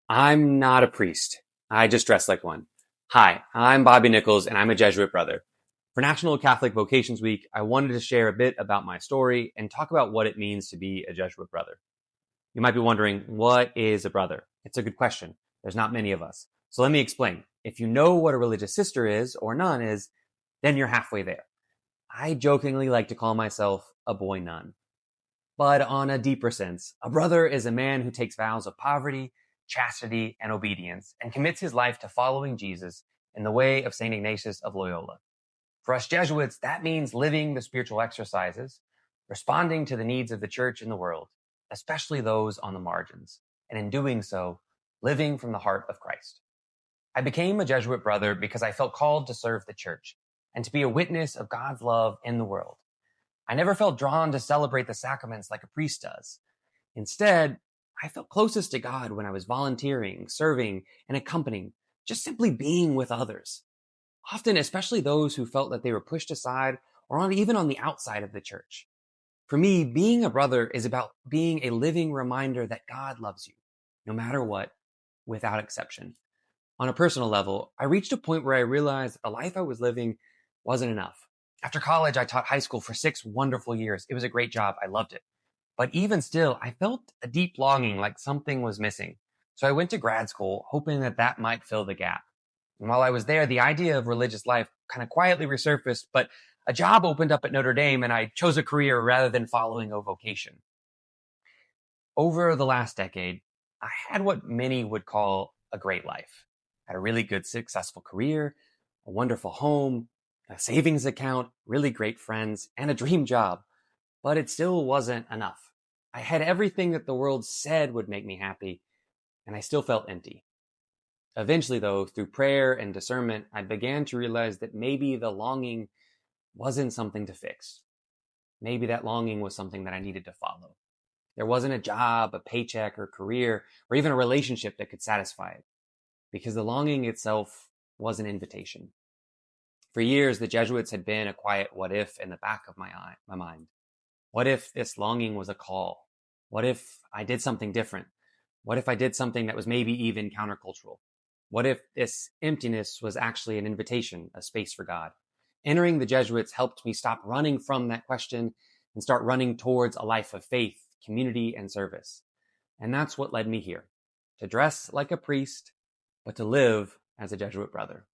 I'm not a priest. I just dress like one. Hi, I'm Bobby Nichols, and I'm a Jesuit brother. For National Catholic Vocations Week, I wanted to share a bit about my story and talk about what it means to be a Jesuit brother. You might be wondering, what is a brother? It's a good question. There's not many of us. So let me explain. If you know what a religious sister is or nun is, then you're halfway there. I jokingly like to call myself a boy nun. But on a deeper sense, a brother is a man who takes vows of poverty, chastity, and obedience, and commits his life to following Jesus in the way of St. Ignatius of Loyola. For us Jesuits, that means living the spiritual exercises, responding to the needs of the church and the world, especially those on the margins, and in doing so, living from the heart of Christ. I became a Jesuit brother because I felt called to serve the church and to be a witness of God's love in the world. I never felt drawn to celebrate the sacraments like a priest does. Instead, I felt closest to God when I was volunteering, serving, and accompanying, just simply being with others. Often, especially those who felt that they were pushed aside or even on the outside of the church. For me, being a brother is about being a living reminder that God loves you, no matter what, without exception. On a personal level, I reached a point where I realized the life I was living wasn't enough. After college, I taught high school for 6 wonderful years. It was a great job. I loved it. But even still, I felt a deep longing like something was missing. So I went to grad school, hoping that that might fill the gap. And while I was there, the idea of religious life kind of quietly resurfaced, but a job opened up at Notre Dame and I chose a career rather than following a vocation. Over the last decade, I had what many would call a great life. I had a really good, successful career, a wonderful home, a savings account, really great friends, and a dream job. But it still wasn't enough. I had everything that the world said would make me happy, and I still felt empty. Eventually, though, through prayer and discernment, I began to realize that maybe the longing wasn't something to fix. Maybe that longing was something that I needed to follow. There wasn't a job, a paycheck, or career, or even a relationship that could satisfy it, because the longing itself was an invitation. For years, the Jesuits had been a quiet what if in the back of my mind. What if this longing was a call? What if I did something different? What if I did something that was maybe even countercultural? What if this emptiness was actually an invitation, a space for God? Entering the Jesuits helped me stop running from that question and start running towards a life of faith, community, and service. And that's what led me here, to dress like a priest, but to live as a Jesuit brother.